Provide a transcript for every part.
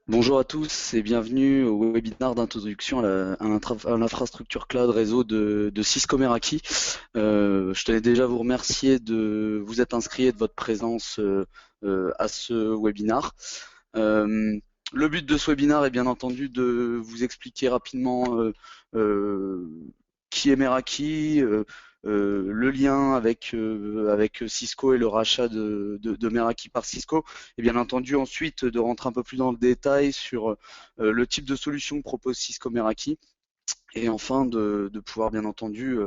Bonjour à tous et bienvenue au webinaire d'introduction à l'infrastructure cloud réseau de Cisco Meraki. Je tenais déjà à vous remercier de vous être inscrits et de votre présence à ce webinaire. Euh, le but de ce webinaire est bien entendu de vous expliquer rapidement euh, qui est Meraki, le lien avec Cisco et le rachat de Meraki par Cisco, et bien entendu ensuite de rentrer un peu plus dans le détail sur le type de solution que propose Cisco Meraki, et enfin de pouvoir bien entendu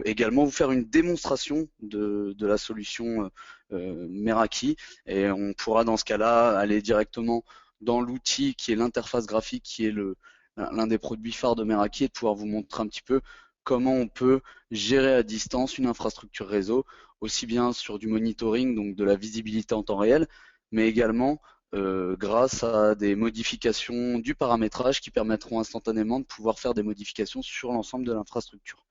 également vous faire une démonstration de la solution Meraki, et on pourra dans ce cas-là aller directement dans l'outil qui est l'interface graphique, qui est l'un des produits phares de Meraki, et de pouvoir vous montrer un petit peu comment on peut gérer à distance une infrastructure réseau, aussi bien sur du monitoring, donc de la visibilité en temps réel, mais également grâce à des modifications du paramétrage qui permettront instantanément de pouvoir faire des modifications sur l'ensemble de l'infrastructure.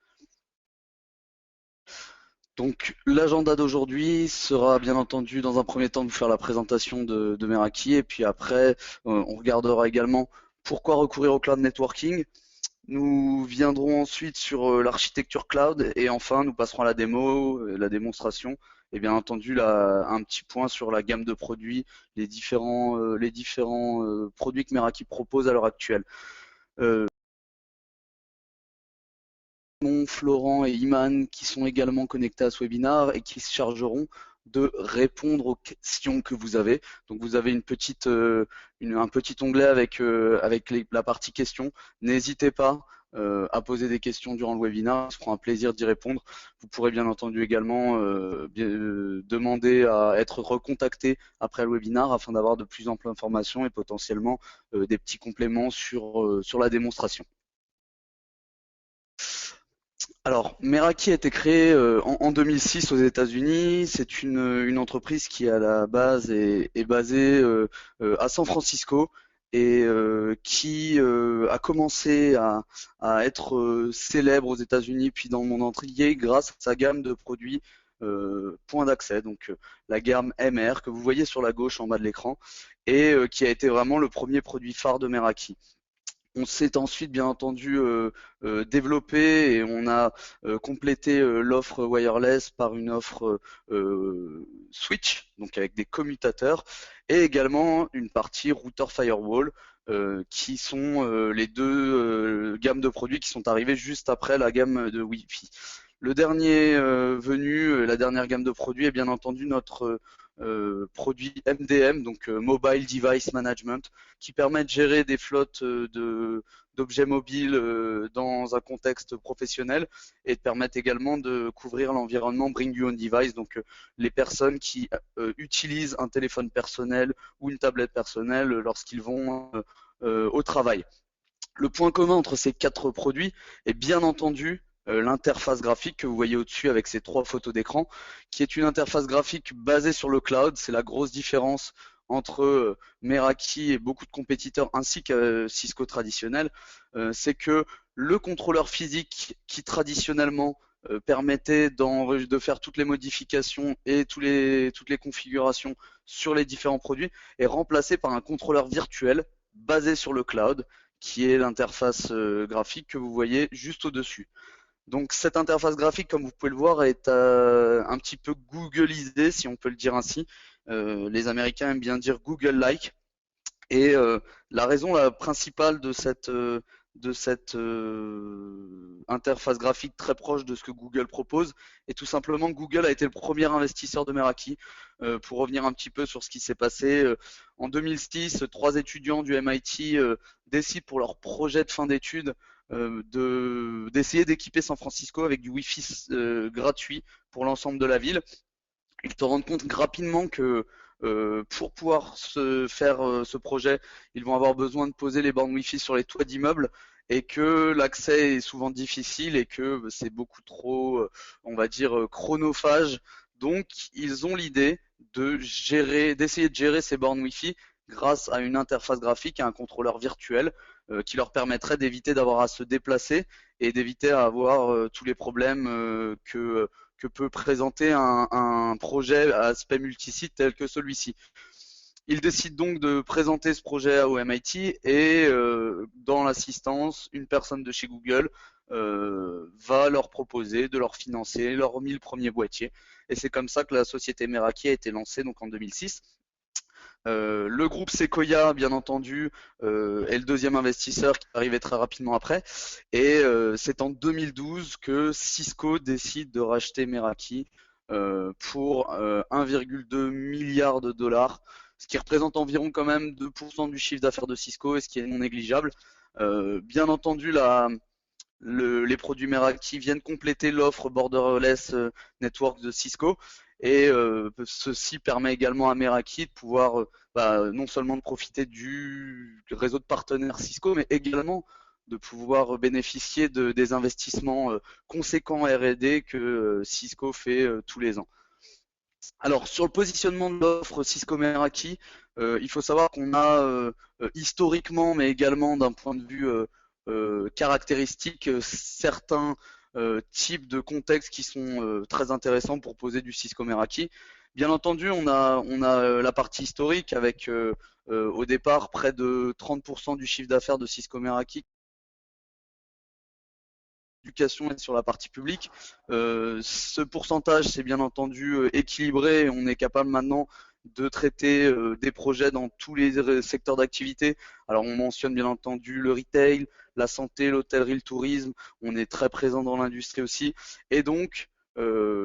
Donc l'agenda d'aujourd'hui sera bien entendu dans un premier temps de vous faire la présentation de Meraki, et puis après on regardera également pourquoi recourir au cloud networking. Nous viendrons ensuite sur l'architecture cloud, et enfin nous passerons à la démo, la démonstration, et bien entendu un petit point sur la gamme de produits, les différents produits que Meraki propose à l'heure actuelle. Euh, Florent et Iman qui sont également connectés à ce webinaire et qui se chargeront de répondre aux questions que vous avez. Donc vous avez un petit onglet avec la partie questions. N'hésitez pas à poser des questions durant le webinaire, ce sera un plaisir d'y répondre. Vous pourrez bien entendu également demander à être recontacté après le webinaire afin d'avoir de plus amples informations et potentiellement des petits compléments sur la démonstration. Alors, Meraki a été créé en 2006 aux États-Unis. C'est une entreprise qui, à la base, est basée à San Francisco, et qui a commencé à être célèbre aux États-Unis puis dans le monde entier grâce à sa gamme de produits point d'accès, donc la gamme MR que vous voyez sur la gauche en bas de l'écran, et qui a été vraiment le premier produit phare de Meraki. On s'est ensuite bien entendu développé, et on a complété l'offre wireless par une offre switch, donc avec des commutateurs, et également une partie router firewall, qui sont les deux gammes de produits qui sont arrivées juste après la gamme de Wi-Fi. Le dernier venu, la dernière gamme de produits est bien entendu notre produit MDM, donc Mobile Device Management, qui permet de gérer des flottes d'objets mobiles dans un contexte professionnel, et de permettre également de couvrir l'environnement Bring Your Own Device, donc les personnes qui utilisent un téléphone personnel ou une tablette personnelle lorsqu'ils vont au travail. Le point commun entre ces quatre produits est bien entendu l'interface graphique que vous voyez au-dessus avec ces trois photos d'écran, qui est une interface graphique basée sur le cloud. C'est la grosse différence entre Meraki et beaucoup de compétiteurs ainsi que Cisco traditionnel. C'est que le contrôleur physique qui traditionnellement permettait de faire toutes les modifications et toutes les configurations sur les différents produits est remplacé par un contrôleur virtuel basé sur le cloud, qui est l'interface graphique que vous voyez juste au-dessus. Donc cette interface graphique, comme vous pouvez le voir, est un petit peu Googleisée, si on peut le dire ainsi. Les Américains aiment bien dire Google-like. Et la raison principale de cette interface graphique très proche de ce que Google propose est tout simplement que Google a été le premier investisseur de Meraki. Pour revenir un petit peu sur ce qui s'est passé, en 2006, trois étudiants du MIT décident pour leur projet de fin d'études d'essayer d'équiper San Francisco avec du Wi-Fi gratuit pour l'ensemble de la ville. Ils te rendent compte rapidement que pour pouvoir se faire ce projet, ils vont avoir besoin de poser les bornes Wi-Fi sur les toits d'immeubles, et que l'accès est souvent difficile et que c'est beaucoup trop, on va dire, chronophage. Donc, ils ont l'idée d'essayer de gérer ces bornes Wi-Fi grâce à une interface graphique et un contrôleur virtuel qui leur permettrait d'éviter d'avoir à se déplacer et d'éviter à avoir tous les problèmes que peut présenter un projet à aspect multisite tel que celui-ci. Il décide donc de présenter ce projet au MIT et dans l'assistance, une personne de chez Google va leur proposer de leur financer leur 1000 premiers boîtiers. Et c'est comme ça que la société Meraki a été lancée donc en 2006. Le groupe Sequoia, bien entendu, est le deuxième investisseur qui est arrivé très rapidement après. Et c'est en 2012 que Cisco décide de racheter Meraki pour 1,2 milliard de dollars, ce qui représente environ quand même 2% du chiffre d'affaires de Cisco et ce qui est non négligeable. Bien entendu, les produits Meraki viennent compléter l'offre Borderless Network de Cisco. Et ceci permet également à Meraki de pouvoir non seulement de profiter du réseau de partenaires Cisco, mais également de pouvoir bénéficier des investissements conséquents R&D que Cisco fait tous les ans. Alors sur le positionnement de l'offre Cisco Meraki, il faut savoir qu'on a historiquement, mais également d'un point de vue caractéristique, certains types de contextes qui sont très intéressants pour poser du Cisco Meraki. Bien entendu, on a la partie historique avec au départ près de 30% du chiffre d'affaires de Cisco Meraki éducation et sur la partie publique. Ce pourcentage, c'est bien entendu équilibré. On est capable maintenant de traiter des projets dans tous les secteurs d'activité. Alors on mentionne bien entendu le retail, la santé, l'hôtellerie, le tourisme. On est très présent dans l'industrie aussi. Et donc,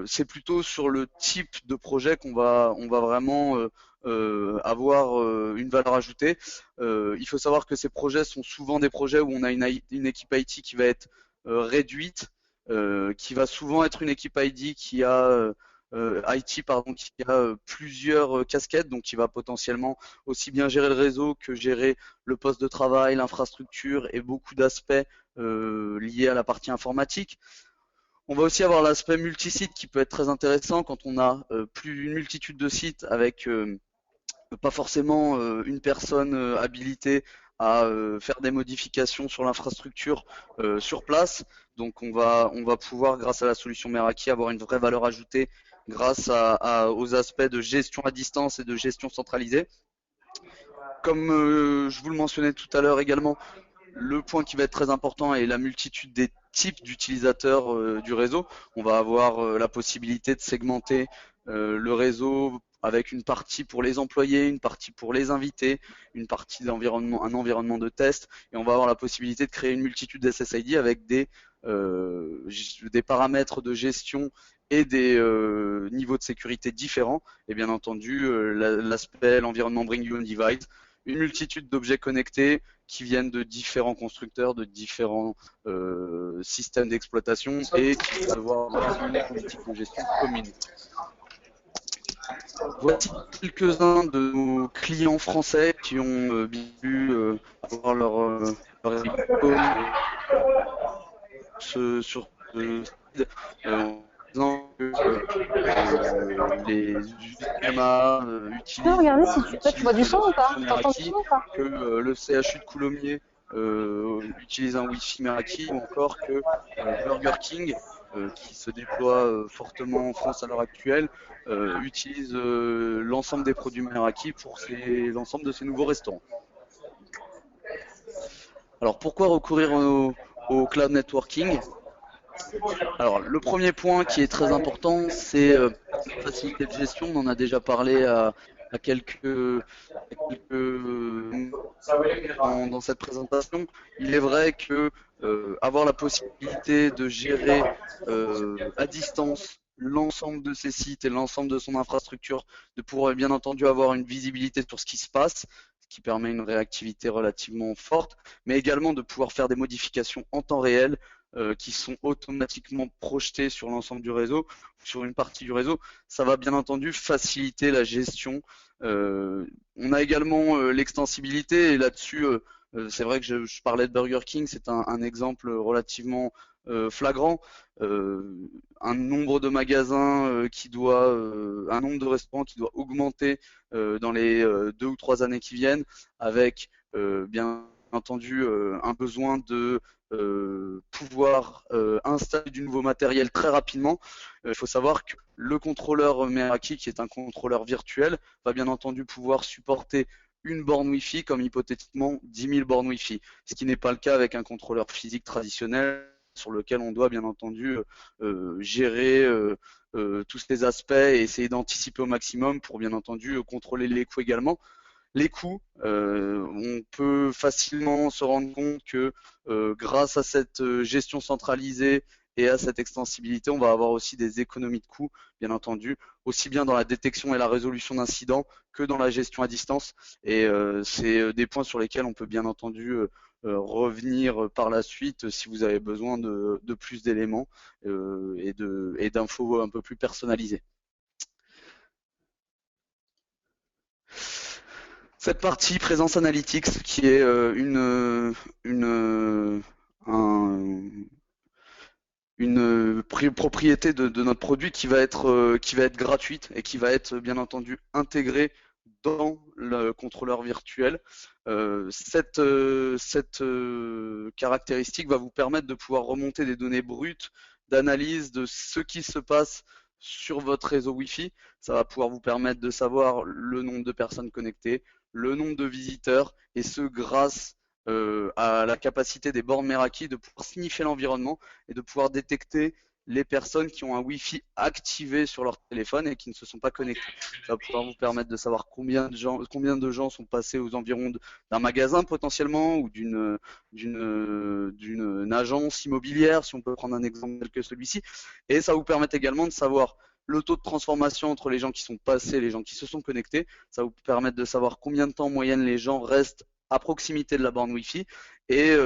c'est plutôt sur le type de projet on va vraiment avoir une valeur ajoutée. Il faut savoir que ces projets sont souvent des projets où on a une équipe IT qui va être réduite, qui va souvent être une équipe ID qui a IT pardon, qui a plusieurs casquettes, donc qui va potentiellement aussi bien gérer le réseau que gérer le poste de travail, l'infrastructure et beaucoup d'aspects liés à la partie informatique. On va aussi avoir l'aspect multisite qui peut être très intéressant quand on a une multitude de sites avec pas forcément une personne habilitée à faire des modifications sur l'infrastructure sur place. Donc on va pouvoir, grâce à la solution Meraki, avoir une vraie valeur ajoutée grâce aux aspects de gestion à distance et de gestion centralisée. Comme je vous le mentionnais tout à l'heure également, le point qui va être très important est la multitude des types d'utilisateurs du réseau. On va avoir la possibilité de segmenter le réseau avec une partie pour les employés, une partie pour les invités, une partie d'environnement, un environnement de test, et on va avoir la possibilité de créer une multitude d'SSID avec des paramètres de gestion et des niveaux de sécurité différents. Et bien entendu, l'aspect, l'environnement Bring Your Own Device, une multitude d'objets connectés qui viennent de différents constructeurs, de différents systèmes d'exploitation et qui vont devoir avoir une politique de gestion commune. Voici quelques-uns de nos clients français qui ont bien pu avoir leur icône sur ce site en disant que les cinémas Tu peux regarder si tu vois du son ou pas? T'entends du son ou pas? que le CHU de Coulommiers utilise un Wi-Fi Meraki ou encore que Burger King, qui se déploie fortement en France à l'heure actuelle, utilise l'ensemble des produits Meraki pour l'ensemble de ces nouveaux restaurants. Alors pourquoi recourir au cloud networking? Alors le premier point qui est très important, c'est la facilité de gestion. On en a déjà parlé à quelques dans cette présentation. Il est vrai que avoir la possibilité de gérer à distance l'ensemble de ses sites et l'ensemble de son infrastructure, de pouvoir bien entendu avoir une visibilité sur ce qui se passe, ce qui permet une réactivité relativement forte, mais également de pouvoir faire des modifications en temps réel qui sont automatiquement projetées sur l'ensemble du réseau, sur une partie du réseau. Ça va bien entendu faciliter la gestion. On a également l'extensibilité et là-dessus, c'est vrai que je parlais de Burger King, c'est un exemple relativement flagrant. Un nombre de magasins un nombre de restaurants qui doit augmenter dans les 2 ou 3 années qui viennent, avec bien entendu un besoin de pouvoir installer du nouveau matériel très rapidement, il faut savoir que le contrôleur Meraki, qui est un contrôleur virtuel, va bien entendu pouvoir supporter une borne Wi-Fi comme hypothétiquement 10 000 bornes Wi-Fi, ce qui n'est pas le cas avec un contrôleur physique traditionnel sur lequel on doit bien entendu gérer tous ces aspects et essayer d'anticiper au maximum pour bien entendu contrôler les coûts également. Les coûts, on peut facilement se rendre compte que grâce à cette gestion centralisée et à cette extensibilité, on va avoir aussi des économies de coûts, bien entendu, aussi bien dans la détection et la résolution d'incidents que dans la gestion à distance. Et c'est des points sur lesquels on peut bien entendu revenir par la suite si vous avez besoin de plus d'éléments et d'infos un peu plus personnalisées. Cette partie présence analytics qui est une propriété de notre produit qui va être gratuite et qui va être bien entendu intégrée dans le contrôleur virtuel. Cette caractéristique va vous permettre de pouvoir remonter des données brutes d'analyse de ce qui se passe sur votre réseau Wi-Fi. Ça va pouvoir vous permettre de savoir le nombre de personnes connectées, le nombre de visiteurs, et ce grâce à la capacité des bornes Meraki de pouvoir sniffer l'environnement et de pouvoir détecter les personnes qui ont un Wi-Fi activé sur leur téléphone et qui ne se sont pas connectés. Ça va pouvoir vous permettre de savoir combien de gens sont passés aux environs d'un magasin potentiellement ou d'une agence immobilière, si on peut prendre un exemple tel que celui-ci. Et ça va vous permettre également de savoir le taux de transformation entre les gens qui sont passés et les gens qui se sont connectés. Ça va vous permettre de savoir combien de temps en moyenne les gens restent à proximité de la borne Wi-Fi et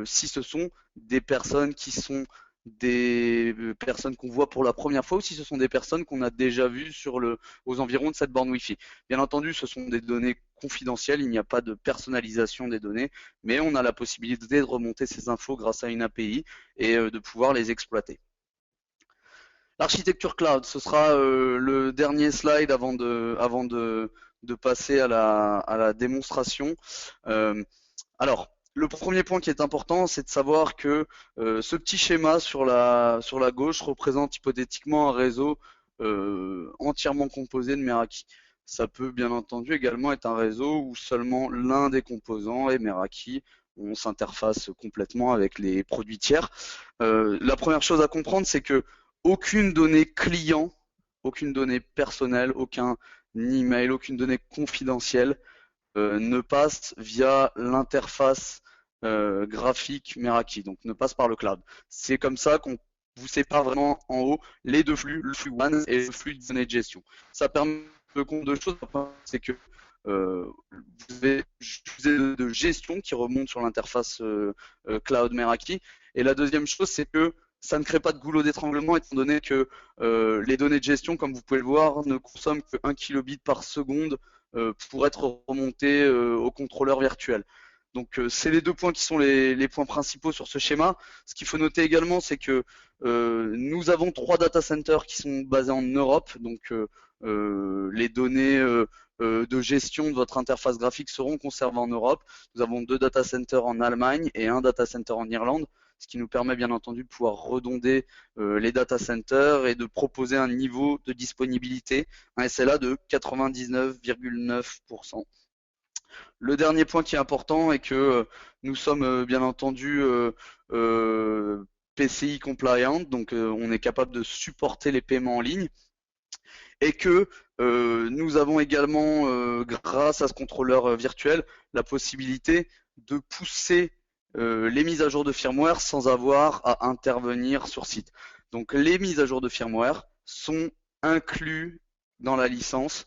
si ce sont des personnes qui sont des personnes qu'on voit pour la première fois ou si ce sont des personnes qu'on a déjà vues aux environs de cette borne Wi-Fi. Bien entendu, ce sont des données confidentielles, il n'y a pas de personnalisation des données, mais on a la possibilité de remonter ces infos grâce à une API et de pouvoir les exploiter. L'architecture cloud, ce sera le dernier slide avant de passer à la démonstration. Alors, le premier point qui est important, c'est de savoir que ce petit schéma sur la gauche représente hypothétiquement un réseau entièrement composé de Meraki. Ça peut bien entendu également être un réseau où seulement l'un des composants est Meraki. On s'interface complètement avec les produits tiers. La première chose à comprendre, c'est que aucune donnée client, aucune donnée personnelle, aucun email, aucune donnée confidentielle ne passe via l'interface graphique Meraki, donc ne passe par le cloud. C'est comme ça qu'on vous sépare vraiment en haut les deux flux, le flux WAN et le flux de données de gestion. Ça permet de compte de choses, c'est que vous avez de gestion qui remonte sur l'interface cloud Meraki. Et la deuxième chose, c'est que ça ne crée pas de goulot d'étranglement étant donné que les données de gestion, comme vous pouvez le voir, ne consomment que 1 kilobit par seconde pour être remontées au contrôleur virtuel. Donc c'est les deux points qui sont les points principaux sur ce schéma. Ce qu'il faut noter également, c'est que nous avons 3 data centers qui sont basés en Europe, donc les données de gestion de votre interface graphique seront conservées en Europe. Nous avons 2 data centers en Allemagne et un data center en Irlande, ce qui nous permet bien entendu de pouvoir redonder les data centers et de proposer un niveau de disponibilité, un SLA de 99,9%. Le dernier point qui est important est que nous sommes bien entendu PCI compliant, donc on est capable de supporter les paiements en ligne et que nous avons également, grâce à ce contrôleur virtuel, la possibilité de pousser les mises à jour de firmware sans avoir à intervenir sur site. Donc les mises à jour de firmware sont inclus dans la licence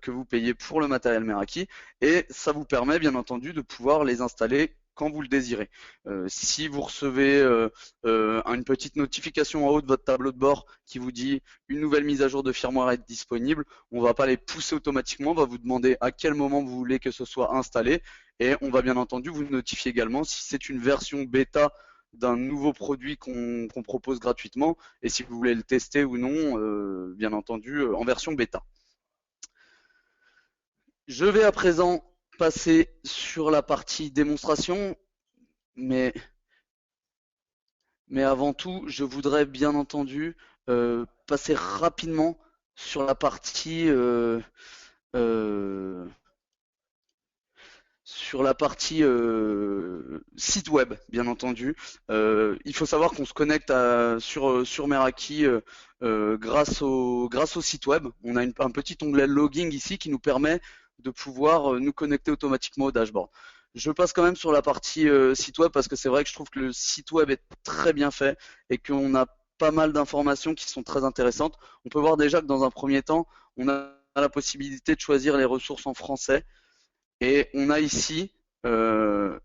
que vous payez pour le matériel Meraki et ça vous permet bien entendu de pouvoir les installer quand vous le désirez. Si vous recevez une petite notification en haut de votre tableau de bord qui vous dit une nouvelle mise à jour de firmware est disponible, on ne va pas les pousser automatiquement, on va vous demander à quel moment vous voulez que ce soit installé et on va bien entendu vous notifier également si c'est une version bêta d'un nouveau produit qu'on propose gratuitement et si vous voulez le tester ou non, bien entendu en version bêta. Je vais à présent passer sur la partie démonstration, mais, mais avant tout, je voudrais bien entendu passer rapidement sur la partie euh, site web, bien entendu. Il faut savoir qu'on se connecte sur Meraki grâce au site web. On a un petit onglet logging ici qui nous permet de pouvoir nous connecter automatiquement au dashboard. Je passe quand même sur la partie site web parce que c'est vrai que je trouve que le site web est très bien fait et qu'on a pas mal d'informations qui sont très intéressantes. On peut voir déjà que dans un premier temps, on a la possibilité de choisir les ressources en français et on a ici, euh,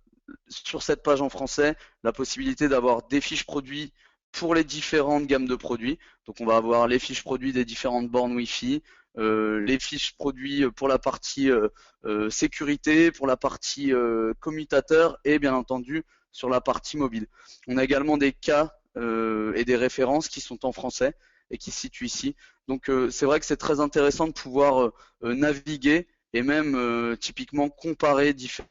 sur cette page en français, la possibilité d'avoir des fiches produits pour les différentes gammes de produits. Donc on va avoir les fiches produits des différentes bornes Wi-Fi, les fiches produits pour la partie sécurité, pour la partie commutateur et bien entendu sur la partie mobile. On a également des cas et des références qui sont en français et qui se situent ici. Donc c'est vrai que c'est très intéressant de pouvoir naviguer et même typiquement comparer différents.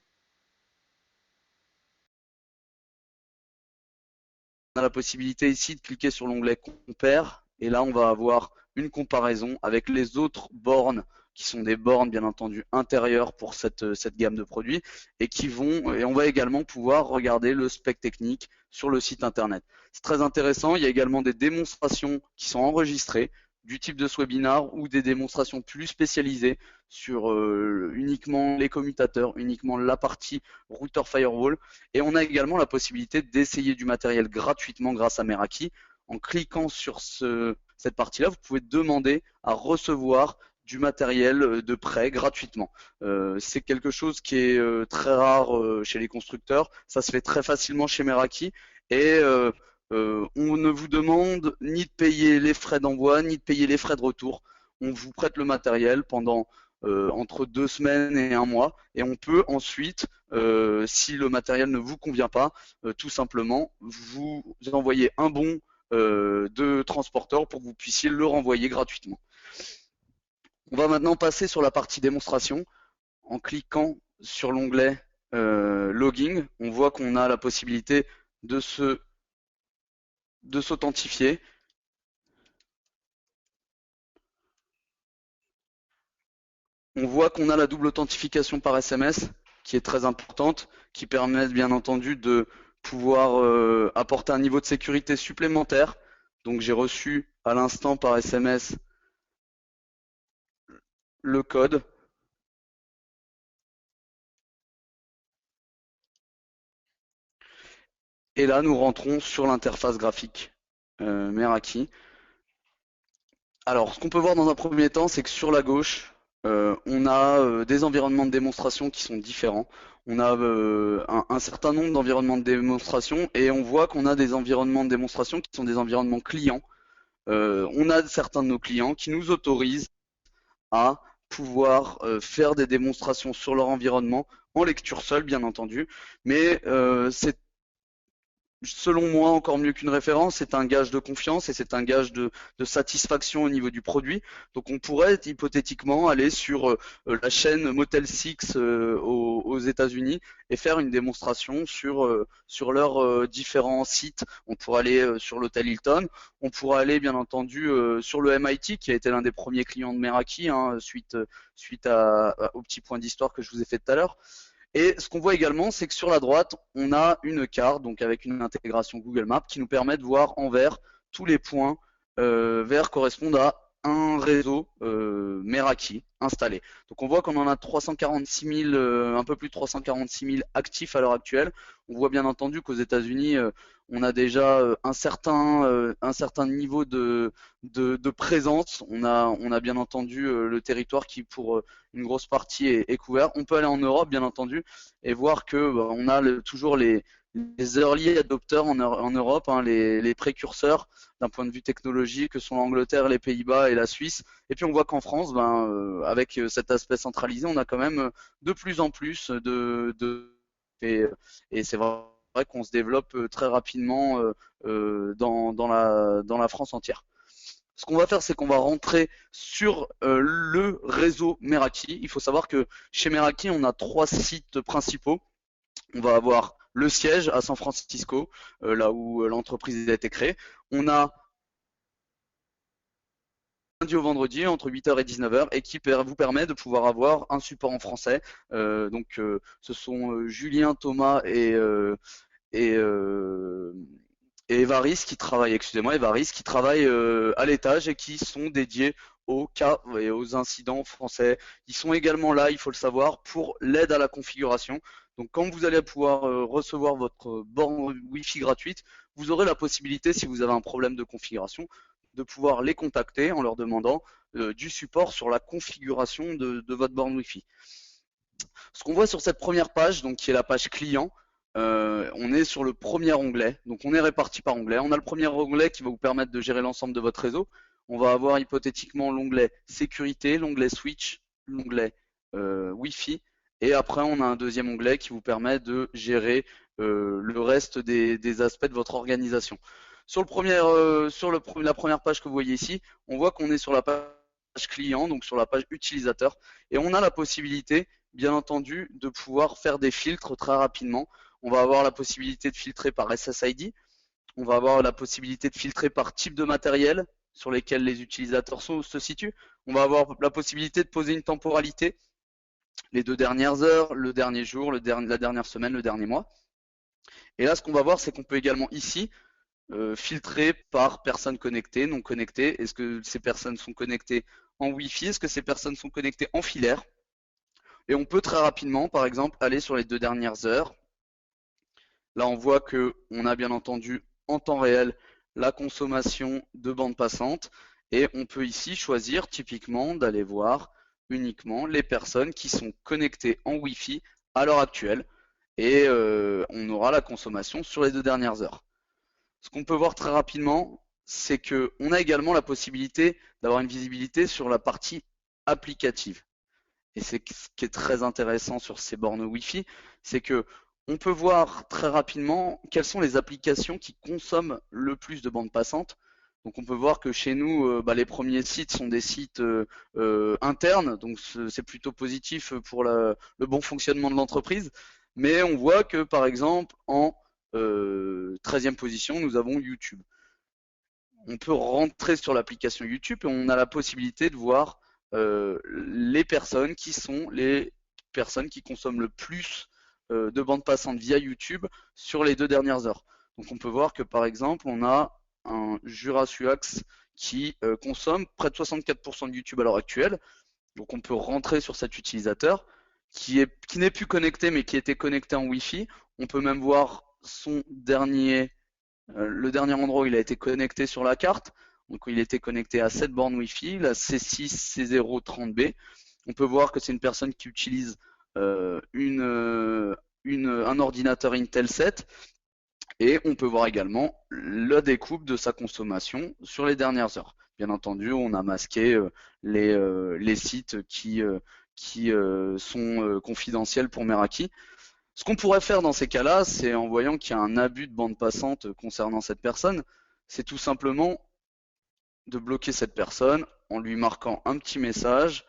On a la possibilité ici de cliquer sur l'onglet compare et là on va avoir une comparaison avec les autres bornes qui sont des bornes bien entendu intérieures pour cette gamme de produits et on va également pouvoir regarder le spec technique sur le site internet. C'est très intéressant, il y a également des démonstrations qui sont enregistrées du type de ce webinar ou des démonstrations plus spécialisées sur uniquement les commutateurs, uniquement la partie router firewall. Et on a également la possibilité d'essayer du matériel gratuitement grâce à Meraki. En cliquant sur cette partie-là, vous pouvez demander à recevoir du matériel de prêt gratuitement. C'est quelque chose qui est très rare chez les constructeurs. Ça se fait très facilement chez Meraki. Et on ne vous demande ni de payer les frais d'envoi, ni de payer les frais de retour. On vous prête le matériel pendant entre 2 semaines et un mois. Et on peut ensuite si le matériel ne vous convient pas, tout simplement, vous envoyez un bon de transporteur pour que vous puissiez le renvoyer gratuitement. On va maintenant passer sur la partie démonstration. En cliquant sur l'onglet logging, on voit qu'on a la possibilité de s'authentifier. On voit qu'on a la double authentification par SMS qui est très importante, qui permet bien entendu de pouvoir apporter un niveau de sécurité supplémentaire. Donc j'ai reçu à l'instant par SMS le code. Et là, nous rentrons sur l'interface graphique Meraki. Alors, ce qu'on peut voir dans un premier temps, c'est que sur la gauche, on a des environnements de démonstration qui sont différents. On a un certain nombre d'environnements de démonstration et on voit qu'on a des environnements de démonstration qui sont des environnements clients. On a certains de nos clients qui nous autorisent à pouvoir faire des démonstrations sur leur environnement en lecture seule, bien entendu. Mais c'est selon moi, encore mieux qu'une référence, c'est un gage de confiance et c'est un gage de satisfaction au niveau du produit. Donc on pourrait hypothétiquement aller sur la chaîne Motel 6 aux États-Unis et faire une démonstration sur leurs différents sites. On pourrait aller sur l'hôtel Hilton, on pourrait aller bien entendu sur le MIT qui a été l'un des premiers clients de Meraki suite au petit point d'histoire que je vous ai fait tout à l'heure. Et ce qu'on voit également, c'est que sur la droite, on a une carte, donc avec une intégration Google Maps, qui nous permet de voir en vert tous les points verts correspondent à un réseau Meraki installé. Donc on voit qu'on en a 346 000, un peu plus de 346 000 actifs à l'heure actuelle. On voit bien entendu qu'aux États-Unis, on a déjà un certain niveau de présence. On a bien entendu le territoire qui, pour une grosse partie, est couvert. On peut aller en Europe, bien entendu, et voir que on a toujours les early adopters en Europe, hein, les précurseurs d'un point de vue technologique, que sont l'Angleterre, les Pays-Bas et la Suisse. Et puis on voit qu'en France, avec cet aspect centralisé, on a quand même de plus en plus et, et c'est vrai qu'on se développe très rapidement dans la France entière. Ce qu'on va faire, c'est qu'on va rentrer sur le réseau Meraki. Il faut savoir que chez Meraki, on a 3 sites principaux. On va avoir le siège à San Francisco, là où l'entreprise a été créée. On a lundi au vendredi entre 8h et 19h et qui vous permet de pouvoir avoir un support en français. Ce sont Julien, Thomas et, euh, et Evaris qui travaillent, excusez-moi, Evaris qui travaillent à l'étage et qui sont dédiés aux cas et aux incidents français. Ils sont également là, il faut le savoir, pour l'aide à la configuration. Donc quand vous allez pouvoir recevoir votre borne Wi-Fi gratuite, vous aurez la possibilité, si vous avez un problème de configuration, de pouvoir les contacter en leur demandant du support sur la configuration de votre borne Wi-Fi. Ce qu'on voit sur cette première page, donc qui est la page client, on est sur le premier onglet. Donc on est réparti par onglet. On a le premier onglet qui va vous permettre de gérer l'ensemble de votre réseau. On va avoir hypothétiquement l'onglet sécurité, l'onglet switch, l'onglet Wi-Fi. Et après, on a un deuxième onglet qui vous permet de gérer le reste des aspects de votre organisation. Sur la première page que vous voyez ici, on voit qu'on est sur la page client, donc sur la page utilisateur, et on a la possibilité, bien entendu, de pouvoir faire des filtres très rapidement. On va avoir la possibilité de filtrer par SSID, on va avoir la possibilité de filtrer par type de matériel sur lesquels les utilisateurs se situent, on va avoir la possibilité de poser une temporalité, les 2 dernières heures, le dernier jour, la dernière semaine, le dernier mois. Et là, ce qu'on va voir, c'est qu'on peut également ici filtrer par personnes connectées, non connectées. Est-ce que ces personnes sont connectées en Wi-Fi? Est-ce que ces personnes sont connectées en filaire? Et on peut très rapidement, par exemple, aller sur les 2 dernières heures. Là, on voit que on a bien entendu en temps réel la consommation de bande passante et on peut ici choisir typiquement d'aller voir uniquement les personnes qui sont connectées en Wi-Fi à l'heure actuelle et on aura la consommation sur les 2 dernières heures. Ce qu'on peut voir très rapidement, c'est qu'on a également la possibilité d'avoir une visibilité sur la partie applicative. Et c'est ce qui est très intéressant sur ces bornes Wi-Fi, c'est que on peut voir très rapidement quelles sont les applications qui consomment le plus de bande passante. Donc on peut voir que chez nous, les premiers sites sont des sites internes, donc c'est plutôt positif pour le bon fonctionnement de l'entreprise. Mais on voit que par exemple en 13e position, nous avons YouTube. On peut rentrer sur l'application YouTube et on a la possibilité de voir les personnes qui sont les personnes qui consomment le plus de bande passante via YouTube sur les 2 dernières heures. Donc on peut voir que par exemple on a un Jurasuax qui consomme près de 64% de YouTube à l'heure actuelle. Donc on peut rentrer sur cet utilisateur qui n'est plus connecté mais qui était connecté en Wi-Fi. On peut même voir son dernier le dernier endroit où il a été connecté sur la carte. Donc il était connecté à cette borne Wi-Fi, la C6C030B. On peut voir que c'est une personne qui utilise un ordinateur Intel 7 et on peut voir également la découpe de sa consommation sur les dernières heures. Bien entendu, on a masqué les sites qui sont confidentiels pour Meraki. Ce qu'on pourrait faire dans ces cas-là, c'est en voyant qu'il y a un abus de bande passante concernant cette personne, c'est tout simplement de bloquer cette personne en lui marquant un petit message.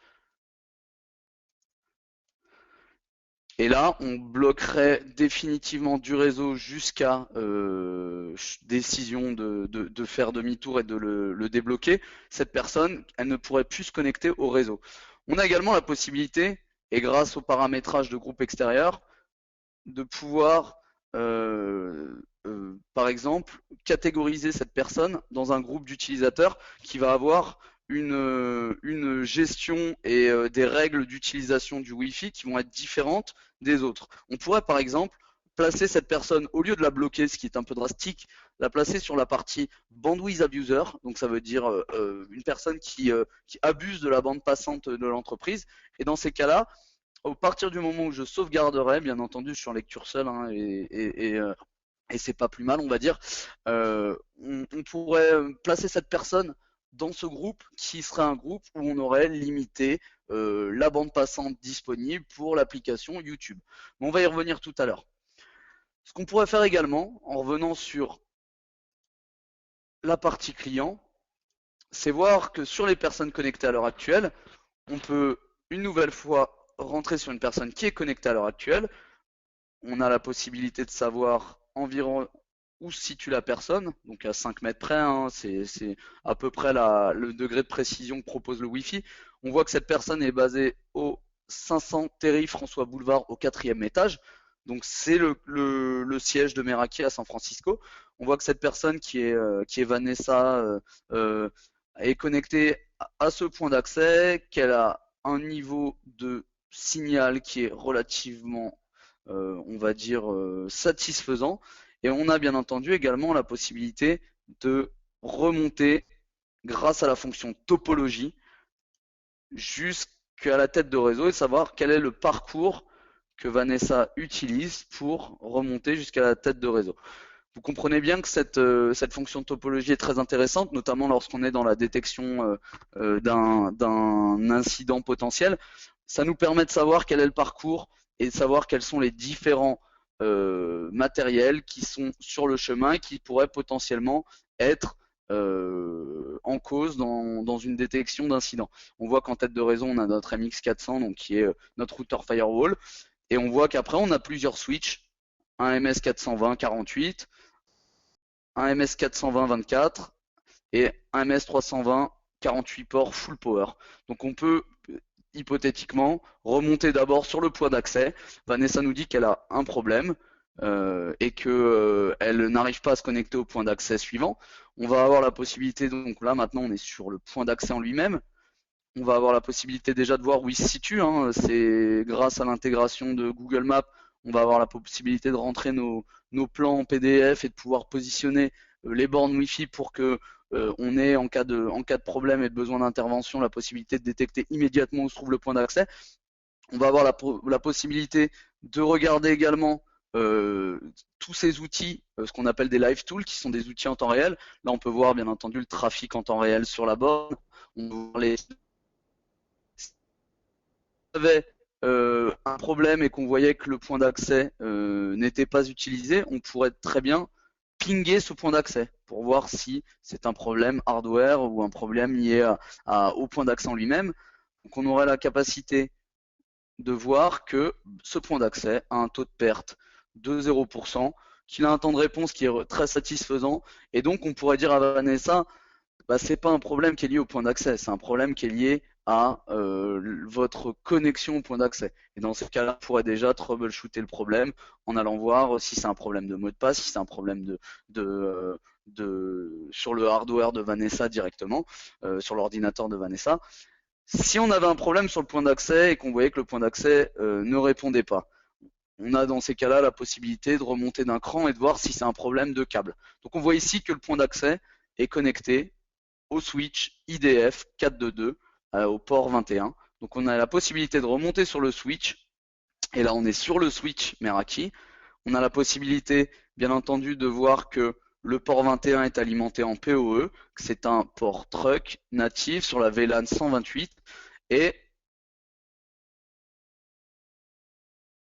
Et là, on bloquerait définitivement du réseau jusqu'à décision de faire demi-tour et de le débloquer. Cette personne, elle ne pourrait plus se connecter au réseau. On a également la possibilité, et grâce au paramétrage de groupe extérieur, de pouvoir, par exemple, catégoriser cette personne dans un groupe d'utilisateurs qui va avoir une gestion et des règles d'utilisation du Wi-Fi qui vont être différentes des autres. On pourrait, par exemple, placer cette personne, au lieu de la bloquer, ce qui est un peu drastique, la placer sur la partie bandwidth abuser, donc ça veut dire une personne qui abuse de la bande passante de l'entreprise. Et dans ces cas-là, à partir du moment où je sauvegarderai, bien entendu, je suis en lecture seule hein, et c'est pas plus mal, on va dire, on pourrait placer cette personne dans ce groupe qui serait un groupe où on aurait limité la bande passante disponible pour l'application YouTube. Mais on va y revenir tout à l'heure. Ce qu'on pourrait faire également, en revenant sur la partie client, c'est voir que sur les personnes connectées à l'heure actuelle, on peut une nouvelle fois rentrer sur une personne qui est connectée à l'heure actuelle. On a la possibilité de savoir environ où se situe la personne, donc à 5 mètres près, hein, c'est à peu près le degré de précision que propose le Wi-Fi. On voit que cette personne est basée au 500 Terry François Boulevard au 4e étage. Donc c'est le siège de Meraki à San Francisco. On voit que cette personne qui est Vanessa euh, est connectée à ce point d'accès, qu'elle a un niveau de signal qui est relativement on va dire, satisfaisant. Et on a bien entendu également la possibilité de remonter grâce à la fonction topologie jusqu'à la tête de réseau et savoir quel est le parcours que Vanessa utilise pour remonter jusqu'à la tête de réseau. Vous comprenez bien que cette fonction de topologie est très intéressante, notamment lorsqu'on est dans la détection d'un incident potentiel. Ça nous permet de savoir quel est le parcours et de savoir quels sont les différents matériels qui sont sur le chemin et qui pourraient potentiellement être en cause dans une détection d'incident. On voit qu'en tête de réseau, on a notre MX400, donc qui est notre routeur firewall, et on voit qu'après, on a plusieurs switches, un MS420 48, un MS420 24 et un MS320 48 ports full power. Donc on peut hypothétiquement remonter d'abord sur le point d'accès. Vanessa nous dit qu'elle a un problème et que elle n'arrive pas à se connecter au point d'accès suivant. On va avoir la possibilité, donc là maintenant on est sur le point d'accès en lui-même. On va avoir la possibilité déjà de voir où il se situe, hein. C'est grâce à l'intégration de Google Maps, on va avoir la possibilité de rentrer nos plans en PDF et de pouvoir positionner les bornes Wi-Fi pour que on ait en cas de problème et de besoin d'intervention la possibilité de détecter immédiatement où se trouve le point d'accès. On va avoir la possibilité de regarder également tous ces outils, ce qu'on appelle des live tools, qui sont des outils en temps réel. Là, on peut voir bien entendu le trafic en temps réel sur la borne. On peut voir avait un problème et qu'on voyait que le point d'accès n'était pas utilisé, on pourrait très bien pinguer ce point d'accès pour voir si c'est un problème hardware ou un problème lié au point d'accès en lui-même. Donc on aurait la capacité de voir que ce point d'accès a un taux de perte de 0%, qu'il a un temps de réponse qui est très satisfaisant, et donc on pourrait dire à Vanessa, bah, c'est pas un problème qui est lié au point d'accès, c'est un problème qui est lié à votre connexion au point d'accès. Et dans ce cas-là, on pourrait déjà troubleshooter le problème en allant voir si c'est un problème de mot de passe, si c'est un problème sur le hardware de Vanessa directement, sur l'ordinateur de Vanessa. Si on avait un problème sur le point d'accès et qu'on voyait que le point d'accès ne répondait pas, on a dans ces cas-là la possibilité de remonter d'un cran et de voir si c'est un problème de câble. Donc on voit ici que le point d'accès est connecté au switch IDF 422 au port 21. Donc on a la possibilité de remonter sur le switch. Et là on est sur le switch Meraki. On a la possibilité bien entendu de voir que le port 21 est alimenté en PoE, que c'est un port truck natif sur la VLAN 128 et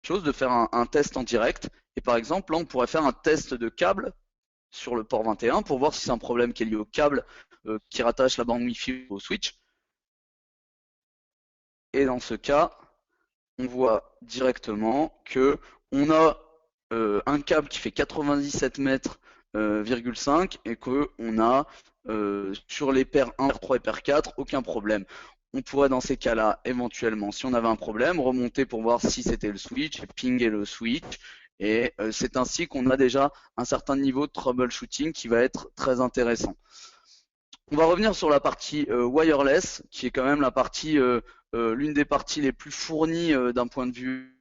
chose de faire un test en direct. Et par exemple là on pourrait faire un test de câble sur le port 21 pour voir si c'est un problème qui est lié au câble qui rattache la bande Wi-Fi au switch. Et dans ce cas, on voit directement que on a un câble qui fait 97 mètres, 5 et que on a sur les paires 1, paire 3 et paire 4 aucun problème. On pourrait dans ces cas-là éventuellement, si on avait un problème, remonter pour voir si c'était le switch, et pinguer le switch. Et c'est ainsi qu'on a déjà un certain niveau de troubleshooting qui va être très intéressant. On va revenir sur la partie wireless, qui est quand même la partie, l'une des parties les plus fournies d'un point de vue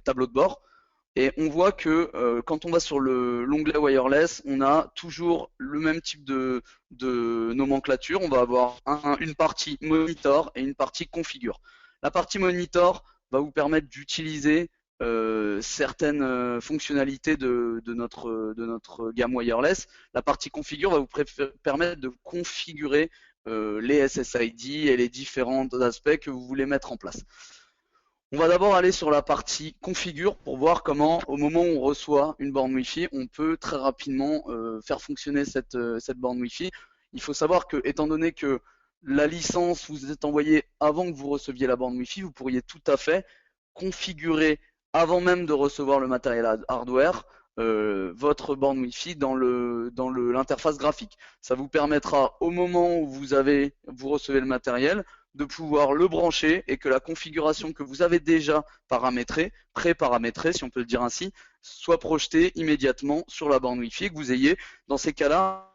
tableau de bord. Et on voit que quand on va sur l'onglet wireless, on a toujours le même type de nomenclature. On va avoir une partie monitor et une partie configure. La partie monitor va vous permettre d'utiliser certaines fonctionnalités de notre gamme wireless. La partie configure va vous permettre de configurer les SSID et les différents aspects que vous voulez mettre en place. On va d'abord aller sur la partie configure pour voir comment, au moment où on reçoit une borne Wi-Fi, on peut très rapidement faire fonctionner cette borne Wi-Fi. Il faut savoir que, étant donné que la licence vous est envoyée avant que vous receviez la borne Wi-Fi, vous pourriez tout à fait configurer avant même de recevoir le matériel hardware votre borne Wi-Fi dans l'interface graphique. Ça vous permettra au moment où vous recevez le matériel de pouvoir le brancher et que la configuration que vous avez déjà paramétrée, pré-paramétrée si on peut le dire ainsi, soit projetée immédiatement sur la borne Wi-Fi et que vous ayez dans ces cas-là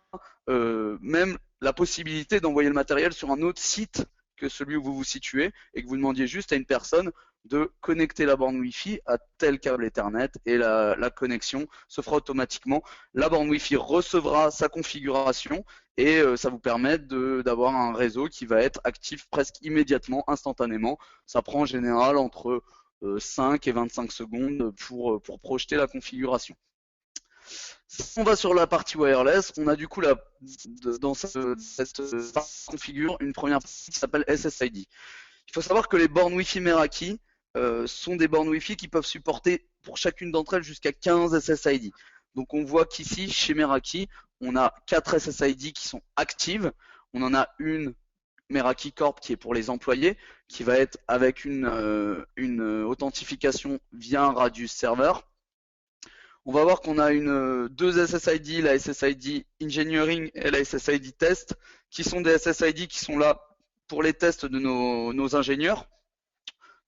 même la possibilité d'envoyer le matériel sur un autre site que celui où vous vous situez et que vous demandiez juste à une personne de connecter la borne Wi-Fi à tel câble Ethernet et la connexion se fera automatiquement. La borne Wi-Fi recevra sa configuration et ça vous permet d'avoir un réseau qui va être actif presque immédiatement, instantanément. Ça prend en général entre 5 et 25 secondes pour projeter la configuration. Si on va sur la partie wireless, on a du coup dans cette configure une première partie qui s'appelle SSID. Il faut savoir que les bornes Wi-Fi Meraki sont des bornes Wi-Fi qui peuvent supporter pour chacune d'entre elles jusqu'à 15 SSID. Donc on voit qu'ici, chez Meraki, on a 4 SSID qui sont actives. On en a une Meraki Corp qui est pour les employés, qui va être avec une authentification via un Radius Server. On va voir qu'on a deux SSID, la SSID Engineering et la SSID Test, qui sont des SSID qui sont là pour les tests de nos ingénieurs.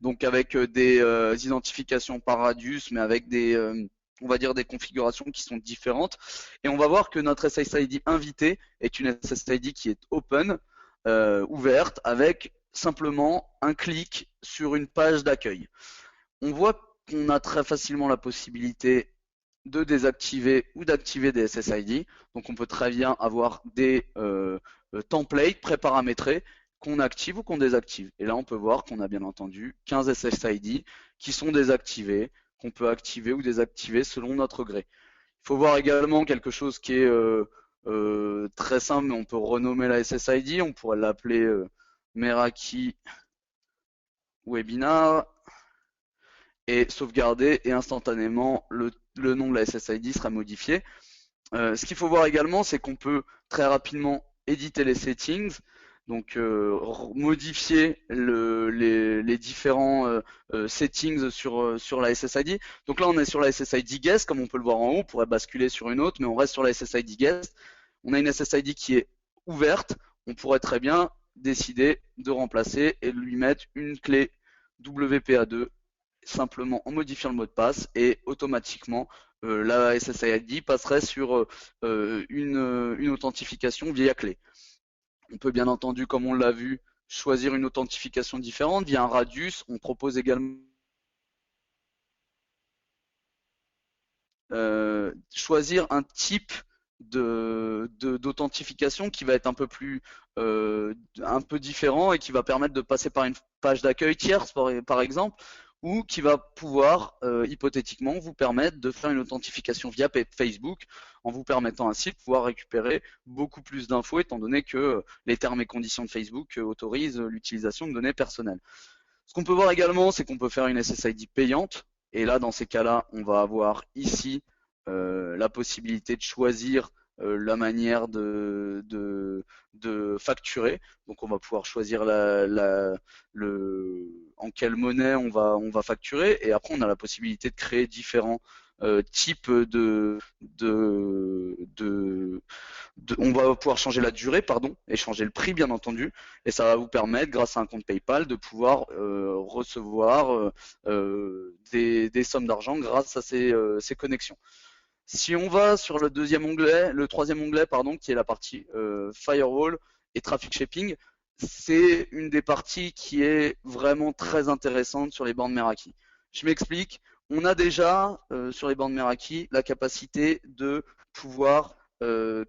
Donc avec des identifications par radius, mais avec on va dire des configurations qui sont différentes. Et on va voir que notre SSID invité est une SSID qui est open, ouverte, avec simplement un clic sur une page d'accueil. On voit qu'on a très facilement la possibilité de désactiver ou d'activer des SSID. Donc on peut très bien avoir des templates pré-paramétrés qu'on active ou qu'on désactive. Et là on peut voir qu'on a bien entendu 15 SSID qui sont désactivés, qu'on peut activer ou désactiver selon notre gré. Il faut voir également quelque chose qui est très simple, mais on peut renommer la SSID, on pourrait l'appeler Meraki Webinar et sauvegarder et instantanément le nom de la SSID sera modifié. Ce qu'il faut voir également, c'est qu'on peut très rapidement éditer les settings, donc modifier les différents settings sur la SSID. Donc là, on est sur la SSID guest, comme on peut le voir en haut, on pourrait basculer sur une autre, mais on reste sur la SSID guest. On a une SSID qui est ouverte, on pourrait très bien décider de remplacer et de lui mettre une clé WPA2 simplement en modifiant le mot de passe et automatiquement la SSID passerait sur une authentification via clé. On peut bien entendu, comme on l'a vu, choisir une authentification différente via un radius. On propose également choisir un type d'authentification qui va être un peu différent et qui va permettre de passer par une page d'accueil tierce par exemple, ou qui va pouvoir hypothétiquement vous permettre de faire une authentification via Facebook en vous permettant ainsi de pouvoir récupérer beaucoup plus d'infos étant donné que les termes et conditions de Facebook autorisent l'utilisation de données personnelles. Ce qu'on peut voir également, c'est qu'on peut faire une SSID payante et là dans ces cas-là, on va avoir ici la possibilité de choisir la manière de facturer. Donc on va pouvoir choisir en quelle monnaie on va facturer et après on a la possibilité de créer différents types on va pouvoir changer la durée, pardon, et changer le prix bien entendu, et ça va vous permettre, grâce à un compte PayPal, de pouvoir recevoir des sommes d'argent grâce à ces connexions. Si on va sur le troisième onglet, pardon, qui est la partie Firewall et Traffic Shaping, c'est une des parties qui est vraiment très intéressante sur les bornes Meraki. Je m'explique. On a déjà sur les bornes Meraki la capacité de pouvoir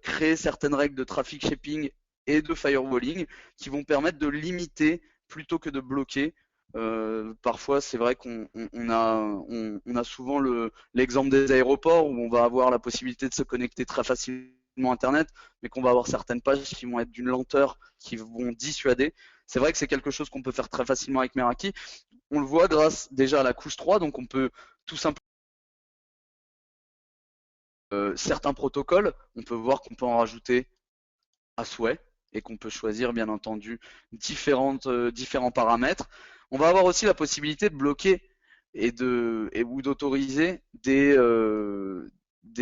créer certaines règles de traffic shaping et de firewalling qui vont permettre de limiter plutôt que de bloquer. Parfois, c'est vrai qu'on a souvent l'exemple des aéroports où on va avoir la possibilité de se connecter très facilement à Internet, mais qu'on va avoir certaines pages qui vont être d'une lenteur, qui vont dissuader. C'est vrai que c'est quelque chose qu'on peut faire très facilement avec Meraki. On le voit grâce déjà à la couche 3, donc on peut tout simplement certains protocoles, on peut voir qu'on peut en rajouter à souhait et qu'on peut choisir bien entendu différents paramètres. On va avoir aussi la possibilité de bloquer ou d'autoriser des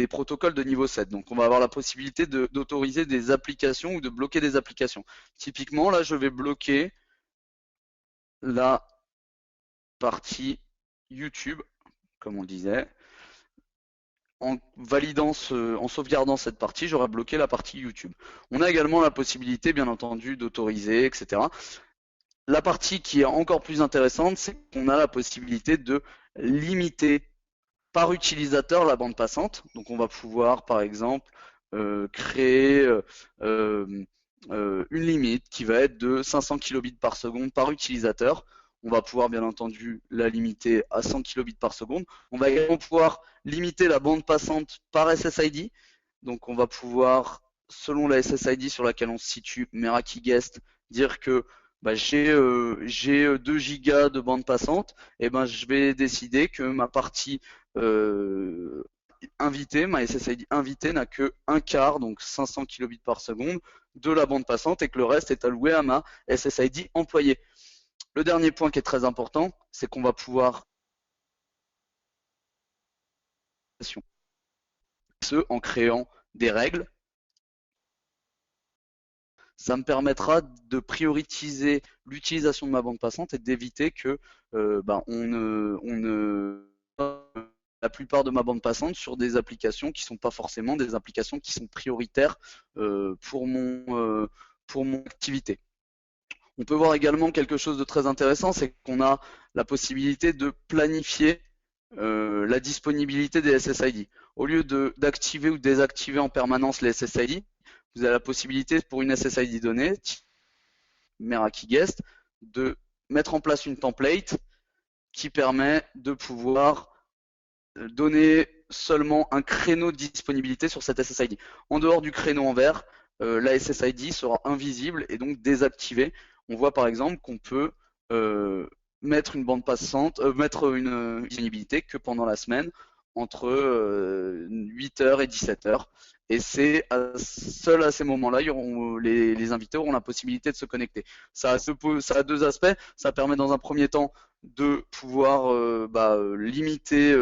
protocoles de niveau 7. Donc on va avoir la possibilité d'autoriser des applications ou de bloquer des applications. Typiquement, là, je vais bloquer la partie YouTube, comme on disait. En sauvegardant cette partie, j'aurai bloqué la partie YouTube. On a également la possibilité, bien entendu, d'autoriser, etc. La partie qui est encore plus intéressante, c'est qu'on a la possibilité de limiter par utilisateur la bande passante. Donc on va pouvoir, par exemple, créer euh, une limite qui va être de 500 kilobits par seconde par utilisateur. On va pouvoir bien entendu la limiter à 100 kilobits par seconde. On va également pouvoir limiter la bande passante par SSID. Donc on va pouvoir, selon la SSID sur laquelle on se situe, Meraki Guest, dire que bah, j'ai 2 gigas de bande passante, et ben je vais décider que ma partie invitée, ma SSID invitée n'a que un quart, donc 500 kilobits par seconde, de la bande passante et que le reste est alloué à ma SSID employée. Le dernier point qui est très important, c'est qu'on va pouvoir ce en créant des règles. Ça me permettra de prioriser l'utilisation de ma bande passante et d'éviter que on ne la plupart de ma bande passante sur des applications qui sont pas forcément des applications qui sont prioritaires pour mon activité. On peut voir également quelque chose de très intéressant, c'est qu'on a la possibilité de planifier la disponibilité des SSID. Au lieu d'activer ou désactiver en permanence les SSID, vous avez la possibilité pour une SSID donnée, Meraki Guest, de mettre en place une template qui permet de pouvoir donner seulement un créneau de disponibilité sur cette SSID. En dehors du créneau en vert, la SSID sera invisible et donc désactivée. On voit par exemple qu'on peut mettre une bande passante, mettre une disponibilité que pendant la semaine entre 8h et 17h. Et c'est seul à ces moments-là, les invités auront la possibilité de se connecter. Ça a deux aspects. Ça permet dans un premier temps de pouvoir limiter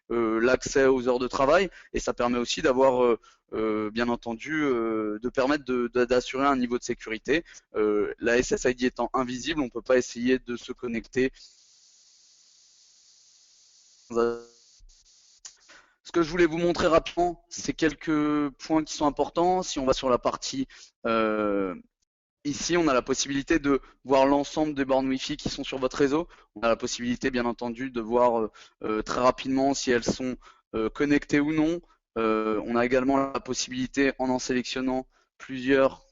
l'accès aux heures de travail et ça permet aussi d'avoir bien entendu de permettre d'assurer un niveau de sécurité. La SSID étant invisible, on ne peut pas essayer de se connecter. Ce que je voulais vous montrer rapidement, c'est quelques points qui sont importants. Si on va sur la partie ici, on a la possibilité de voir l'ensemble des bornes Wi-Fi qui sont sur votre réseau. On a la possibilité, bien entendu, de voir très rapidement si elles sont connectées ou non. On a également la possibilité, en sélectionnant plusieurs,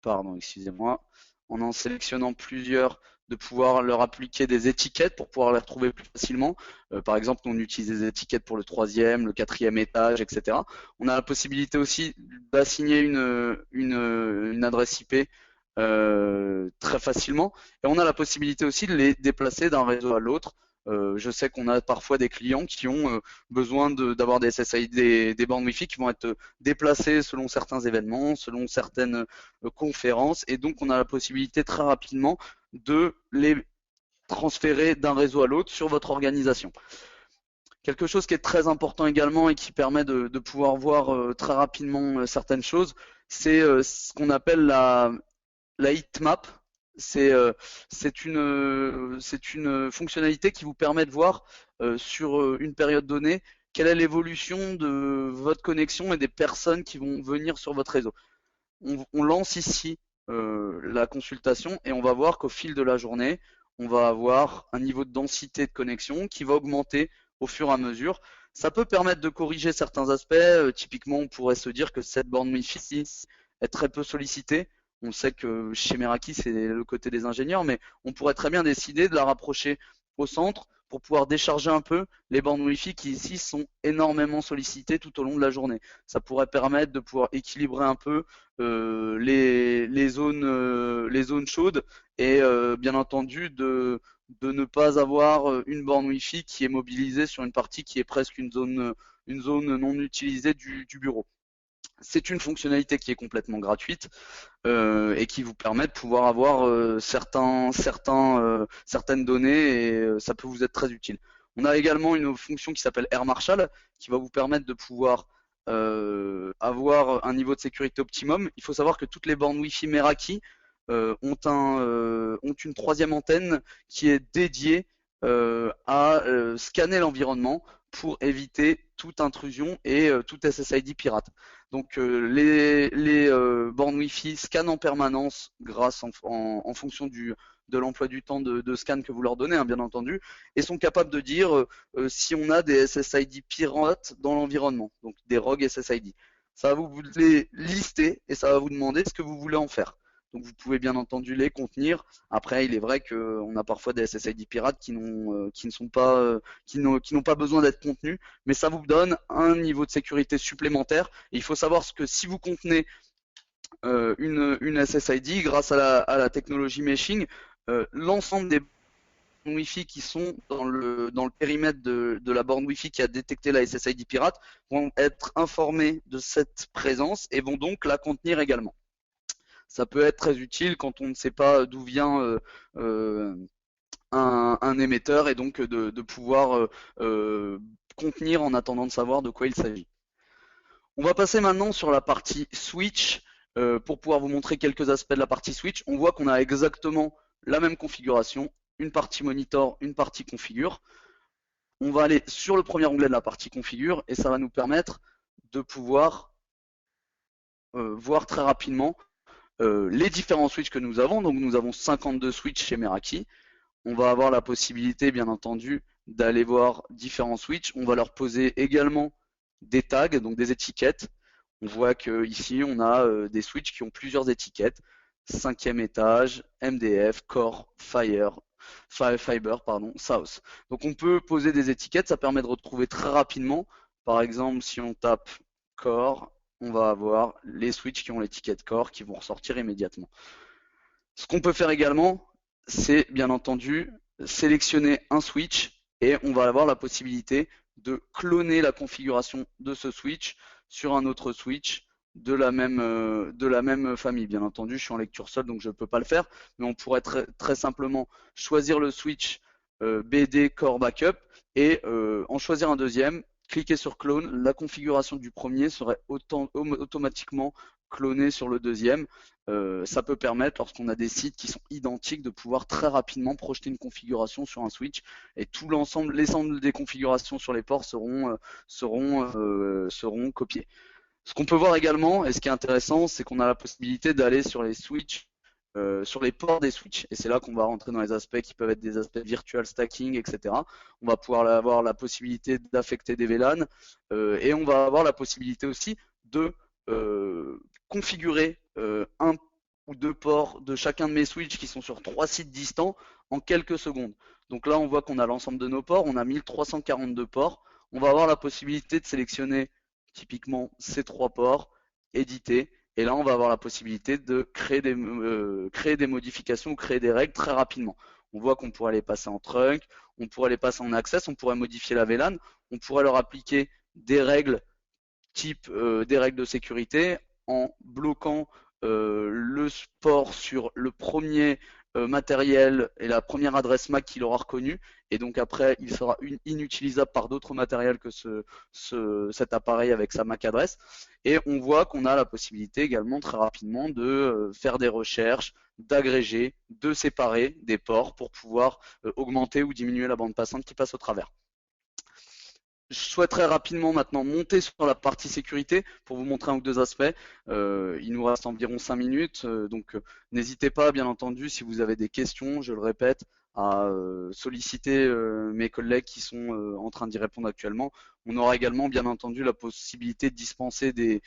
pardon, excusez-moi, en sélectionnant plusieurs, de pouvoir leur appliquer des étiquettes pour pouvoir les retrouver plus facilement. Par exemple, on utilise des étiquettes pour le troisième, le quatrième étage, etc. On a la possibilité aussi d'assigner une adresse IP très facilement. Et on a la possibilité aussi de les déplacer d'un réseau à l'autre. Je sais qu'on a parfois des clients qui ont besoin d'avoir des SSID, des bandes Wi-Fi qui vont être déplacées selon certains événements, selon certaines conférences, et donc on a la possibilité très rapidement de les transférer d'un réseau à l'autre sur votre organisation. Quelque chose qui est très important également et qui permet de pouvoir voir très rapidement certaines choses, c'est ce qu'on appelle la heatmap. C'est une fonctionnalité qui vous permet de voir sur une période donnée quelle est l'évolution de votre connexion et des personnes qui vont venir sur votre réseau. On lance ici la consultation et on va voir qu'au fil de la journée, on va avoir un niveau de densité de connexion qui va augmenter au fur et à mesure. Ça peut permettre de corriger certains aspects. Typiquement, on pourrait se dire que cette borne Wi-Fi est très peu sollicitée. On sait que chez Meraki, c'est le côté des ingénieurs, mais on pourrait très bien décider de la rapprocher au centre pour pouvoir décharger un peu les bornes Wi-Fi qui ici sont énormément sollicitées tout au long de la journée. Ça pourrait permettre de pouvoir équilibrer un peu les zones chaudes et bien entendu de ne pas avoir une borne Wi-Fi qui est mobilisée sur une partie qui est presque une zone non utilisée du bureau. C'est une fonctionnalité qui est complètement gratuite et qui vous permet de pouvoir avoir certaines données et ça peut vous être très utile. On a également une fonction qui s'appelle Air Marshal qui va vous permettre de pouvoir avoir un niveau de sécurité optimum. Il faut savoir que toutes les bornes Wi-Fi Meraki ont une troisième antenne qui est dédiée à scanner l'environnement pour éviter toute intrusion et tout SSID pirate. Donc les bornes Wi-Fi scannent en permanence grâce en fonction de l'emploi du temps de scan que vous leur donnez, hein, bien entendu, et sont capables de dire si on a des SSID pirates dans l'environnement, donc des rogue SSID. Ça va vous les lister et ça va vous demander ce que vous voulez en faire. Donc vous pouvez bien entendu les contenir. Après, il est vrai qu'on a parfois des SSID pirates qui n'ont pas besoin d'être contenus, mais ça vous donne un niveau de sécurité supplémentaire. Et il faut savoir que si vous contenez une SSID, grâce à la technologie meshing, l'ensemble des bornes Wi-Fi qui sont dans le périmètre de la borne Wi-Fi qui a détecté la SSID pirate vont être informés de cette présence et vont donc la contenir également. Ça peut être très utile quand on ne sait pas d'où vient un émetteur et donc de pouvoir contenir en attendant de savoir de quoi il s'agit. On va passer maintenant sur la partie switch pour pouvoir vous montrer quelques aspects de la partie switch. On voit qu'on a exactement la même configuration, une partie monitor, une partie configure. On va aller sur le premier onglet de la partie configure et ça va nous permettre de pouvoir voir très rapidement les différents switches que nous avons. Donc nous avons 52 switches chez Meraki. On va avoir la possibilité, bien entendu, d'aller voir différents switches. On va leur poser également des tags, donc des étiquettes. On voit que ici on a des switches qui ont plusieurs étiquettes. 5e étage, MDF, Core, Fiber, South. Donc on peut poser des étiquettes, ça permet de retrouver très rapidement. Par exemple, si on tape Core, on va avoir les switches qui ont l'étiquette Core qui vont ressortir immédiatement. Ce qu'on peut faire également, c'est bien entendu sélectionner un switch et on va avoir la possibilité de cloner la configuration de ce switch sur un autre switch de la même famille. Bien entendu, je suis en lecture seule donc je ne peux pas le faire, mais on pourrait très simplement choisir le switch BD Core Backup et en choisir un deuxième, cliquer sur clone, la configuration du premier serait automatiquement clonée sur le deuxième. Ça peut permettre, lorsqu'on a des sites qui sont identiques, de pouvoir très rapidement projeter une configuration sur un switch et tout l'ensemble des configurations sur les ports seront copiées. Ce qu'on peut voir également, et ce qui est intéressant, c'est qu'on a la possibilité d'aller sur les switches, sur les ports des switches. Et c'est là qu'on va rentrer dans les aspects qui peuvent être des aspects virtual stacking, etc. On va pouvoir avoir la possibilité d'affecter des VLAN et on va avoir la possibilité aussi de configurer un ou deux ports de chacun de mes switches qui sont sur 3 sites distants en quelques secondes. Donc là, on voit qu'on a l'ensemble de nos ports, on a 1342 ports. On va avoir la possibilité de sélectionner typiquement ces 3 ports, éditer, et là on va avoir la possibilité de créer des modifications ou créer des règles très rapidement. On voit qu'on pourrait les passer en trunk, on pourrait les passer en access, on pourrait modifier la VLAN, on pourrait leur appliquer des règles type des règles de sécurité en bloquant le port sur le premier matériel et la première adresse MAC qu'il aura reconnu, et donc après il sera inutilisable par d'autres matériels que cet appareil avec sa MAC adresse. Et on voit qu'on a la possibilité également très rapidement de faire des recherches, d'agréger, de séparer des ports pour pouvoir augmenter ou diminuer la bande passante qui passe au travers. Je souhaiterais rapidement maintenant monter sur la partie sécurité pour vous montrer un ou deux aspects. Il nous reste environ 5 minutes, donc n'hésitez pas, bien entendu, si vous avez des questions, je le répète, à solliciter mes collègues qui sont en train d'y répondre actuellement. On aura également, bien entendu, la possibilité de dispenser des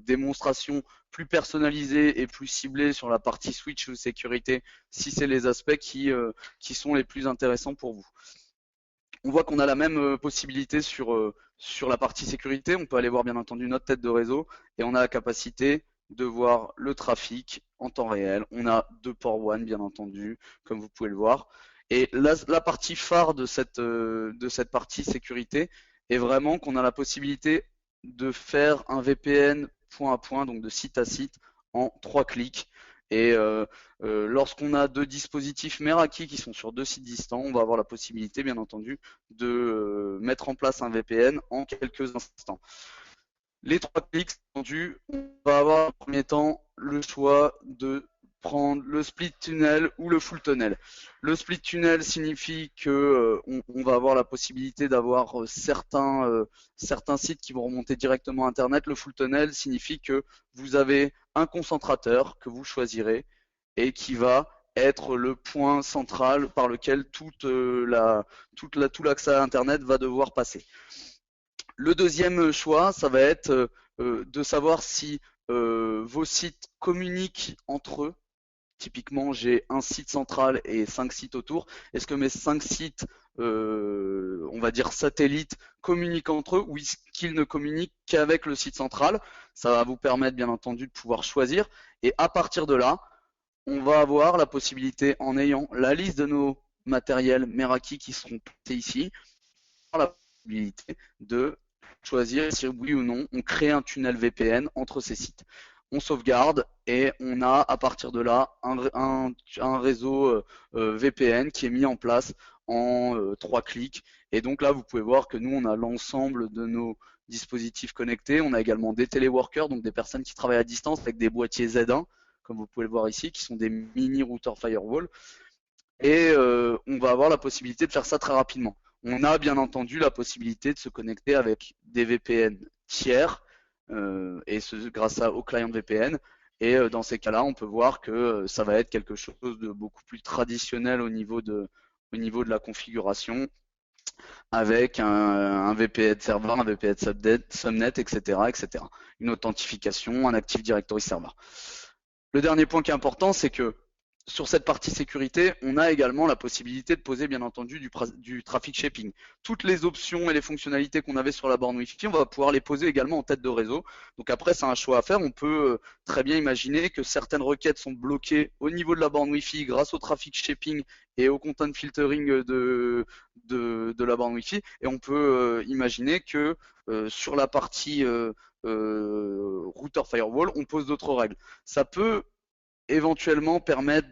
démonstrations plus personnalisées et plus ciblées sur la partie switch ou sécurité, si c'est les aspects qui sont les plus intéressants pour vous. On voit qu'on a la même possibilité sur la partie sécurité. On peut aller voir bien entendu notre tête de réseau et on a la capacité de voir le trafic en temps réel. On a 2 ports WAN bien entendu, comme vous pouvez le voir. Et la partie phare de cette partie sécurité est vraiment qu'on a la possibilité de faire un VPN point à point, donc de site à site, en 3 clics. Et lorsqu'on a deux dispositifs Meraki qui sont sur deux sites distants, on va avoir la possibilité, bien entendu, de mettre en place un VPN en quelques instants. Les 3 clics, entendu, on va avoir en premier temps le choix de prendre le split tunnel ou le full tunnel. Le split tunnel signifie que on va avoir la possibilité d'avoir certains sites qui vont remonter directement à Internet. Le full tunnel signifie que vous avez un concentrateur que vous choisirez et qui va être le point central par lequel tout l'accès à Internet va devoir passer. Le deuxième choix, ça va être de savoir si vos sites communiquent entre eux. Typiquement, j'ai un site central et 5 sites autour. Est-ce que mes 5 sites, on va dire satellites, communiquent entre eux ou est-ce qu'ils ne communiquent qu'avec le site central? Ça va vous permettre, bien entendu, de pouvoir choisir. Et à partir de là, on va avoir la possibilité, en ayant la liste de nos matériels Meraki qui seront placés ici, la possibilité de choisir si oui ou non on crée un tunnel VPN entre ces sites. On sauvegarde et on a à partir de là un réseau VPN qui est mis en place en 3 clics. Et donc là, vous pouvez voir que nous, on a l'ensemble de nos dispositifs connectés. On a également des téléworkers, donc des personnes qui travaillent à distance avec des boîtiers Z1, comme vous pouvez le voir ici, qui sont des mini routeurs firewall. Et on va avoir la possibilité de faire ça très rapidement. On a bien entendu la possibilité de se connecter avec des VPN tiers, et grâce au client VPN. Et dans ces cas-là, on peut voir que ça va être quelque chose de beaucoup plus traditionnel au niveau de la configuration, avec un VPN serveur, un VPN subnet, etc., etc. Une authentification, un Active Directory server. Le dernier point qui est important, c'est que sur cette partie sécurité, on a également la possibilité de poser bien entendu du traffic shaping. Toutes les options et les fonctionnalités qu'on avait sur la borne Wi-Fi, on va pouvoir les poser également en tête de réseau. Donc après, c'est un choix à faire. On peut très bien imaginer que certaines requêtes sont bloquées au niveau de la borne Wi-Fi grâce au traffic shaping et au content filtering de la borne Wi-Fi. Et on peut imaginer que sur la partie router firewall, on pose d'autres règles. Ça peut éventuellement permettre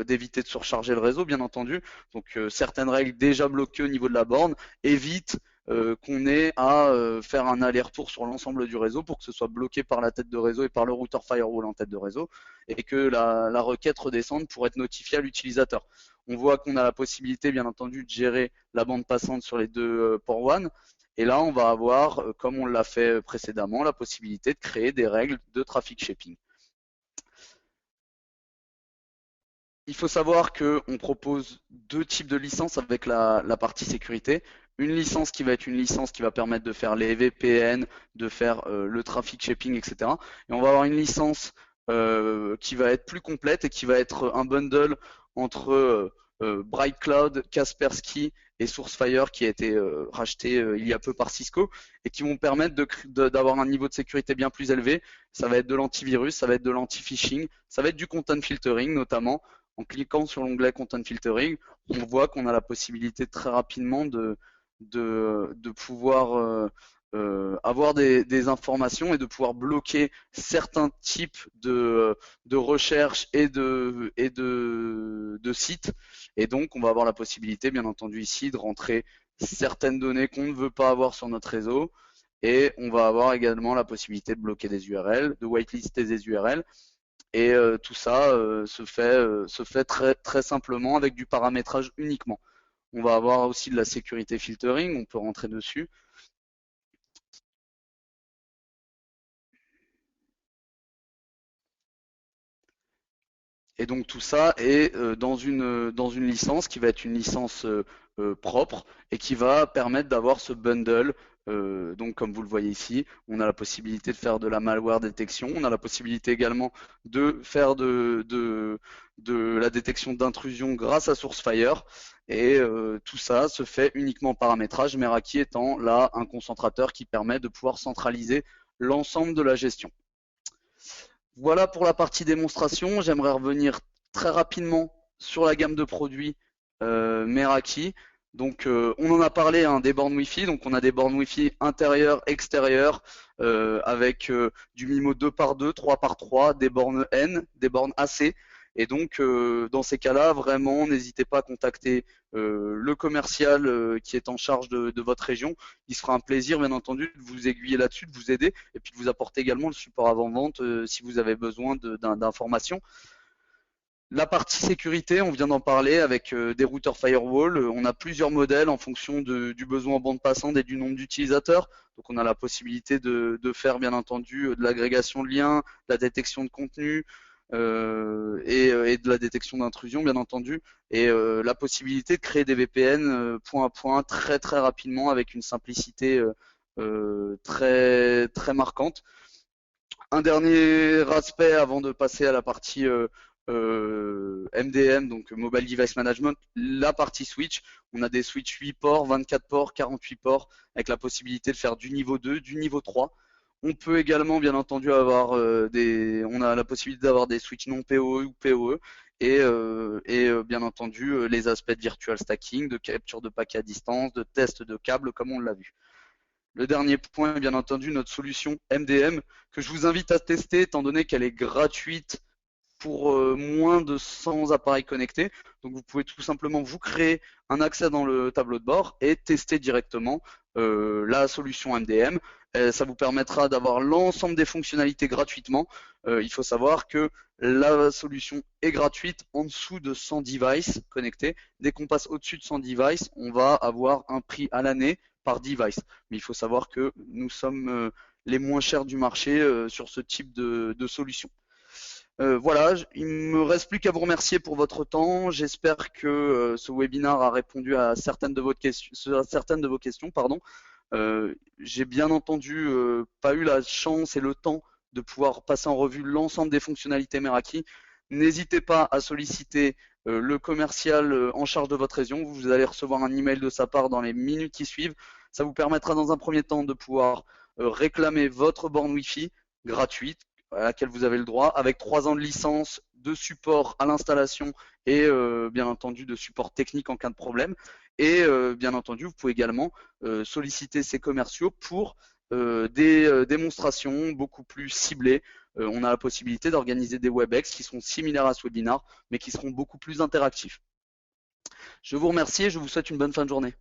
d'éviter de surcharger le réseau, bien entendu. Donc certaines règles déjà bloquées au niveau de la borne évitent qu'on ait à faire un aller-retour sur l'ensemble du réseau pour que ce soit bloqué par la tête de réseau et par le router firewall en tête de réseau et que la requête redescende pour être notifiée à l'utilisateur. On voit qu'on a la possibilité, bien entendu, de gérer la bande passante sur les deux ports WAN. Et là, on va avoir, comme on l'a fait précédemment, la possibilité de créer des règles de traffic shaping. Il faut savoir qu'on propose deux types de licences avec la partie sécurité. Une licence qui va être une licence qui va permettre de faire les VPN, de faire le traffic shaping, etc. Et on va avoir une licence qui va être plus complète et qui va être un bundle entre Bright Cloud, Kaspersky et Sourcefire qui a été racheté il y a peu par Cisco et qui vont permettre d'avoir un niveau de sécurité bien plus élevé. Ça va être de l'antivirus, ça va être de l'anti-phishing, ça va être du content filtering notamment. En cliquant sur l'onglet Content Filtering, on voit qu'on a la possibilité très rapidement de pouvoir avoir des informations et de pouvoir bloquer certains types de recherches et de sites. Et donc, on va avoir la possibilité, bien entendu, ici, de rentrer certaines données qu'on ne veut pas avoir sur notre réseau. Et on va avoir également la possibilité de bloquer des URL, de whitelister des URL. Et tout ça se fait très, très simplement avec du paramétrage uniquement. On va avoir aussi de la sécurité filtering, on peut rentrer dessus. Et donc tout ça est dans une licence qui va être une licence propre et qui va permettre d'avoir ce bundle. Donc comme vous le voyez ici, on a la possibilité de faire de la malware détection, on a la possibilité également de faire de la détection d'intrusion grâce à Sourcefire. Et tout ça se fait uniquement en paramétrage, Meraki étant là un concentrateur qui permet de pouvoir centraliser l'ensemble de la gestion. Voilà pour la partie démonstration. J'aimerais revenir très rapidement sur la gamme de produits Meraki. Donc on en a parlé hein, des bornes Wi-Fi, donc on a des bornes Wi-Fi intérieures, extérieures, avec du MIMO 2 par 2, 3 par 3, des bornes N, des bornes AC. Et donc dans ces cas-là, vraiment, n'hésitez pas à contacter le commercial qui est en charge de votre région. Il sera un plaisir, bien entendu, de vous aiguiller là-dessus, de vous aider, et puis de vous apporter également le support avant-vente si vous avez besoin d'informations. La partie sécurité, on vient d'en parler avec des routeurs firewall. On a plusieurs modèles en fonction du besoin en bande passante et du nombre d'utilisateurs. Donc on a la possibilité de faire bien entendu de l'agrégation de liens, de la détection de contenu et de la détection d'intrusion bien entendu. Et la possibilité de créer des VPN point à point très très rapidement avec une simplicité très très marquante. Un dernier aspect avant de passer à la partie MDM, donc Mobile Device Management, la partie switch. On a des switch 8 ports, 24 ports, 48 ports, avec la possibilité de faire du niveau 2, du niveau 3. On peut également, bien entendu, avoir on a la possibilité d'avoir des switches non PoE ou PoE, et bien entendu les aspects de virtual stacking, de capture de paquets à distance, de test de câbles, comme on l'a vu. Le dernier point est bien entendu notre solution MDM que je vous invite à tester étant donné qu'elle est gratuite pour moins de 100 appareils connectés. Donc vous pouvez tout simplement vous créer un accès dans le tableau de bord et tester directement la solution MDM. Ça vous permettra d'avoir l'ensemble des fonctionnalités gratuitement. Il faut savoir que la solution est gratuite en dessous de 100 devices connectés. Dès qu'on passe au-dessus de 100 devices, on va avoir un prix à l'année par device. Mais il faut savoir que nous sommes les moins chers du marché sur ce type de solution. Voilà, il me reste plus qu'à vous remercier pour votre temps. J'espère que ce webinaire a répondu à certaines de vos questions, pardon. J'ai bien entendu pas eu la chance et le temps de pouvoir passer en revue l'ensemble des fonctionnalités Meraki. N'hésitez pas à solliciter le commercial en charge de votre région. Vous allez recevoir un email de sa part dans les minutes qui suivent. Ça vous permettra dans un premier temps de pouvoir réclamer votre borne Wi-Fi gratuite à laquelle vous avez le droit, avec 3 ans de licence, de support à l'installation et bien entendu de support technique en cas de problème. Et bien entendu, vous pouvez également solliciter ces commerciaux pour des démonstrations beaucoup plus ciblées. On a la possibilité d'organiser des WebEx qui sont similaires à ce webinar, mais qui seront beaucoup plus interactifs. Je vous remercie et je vous souhaite une bonne fin de journée.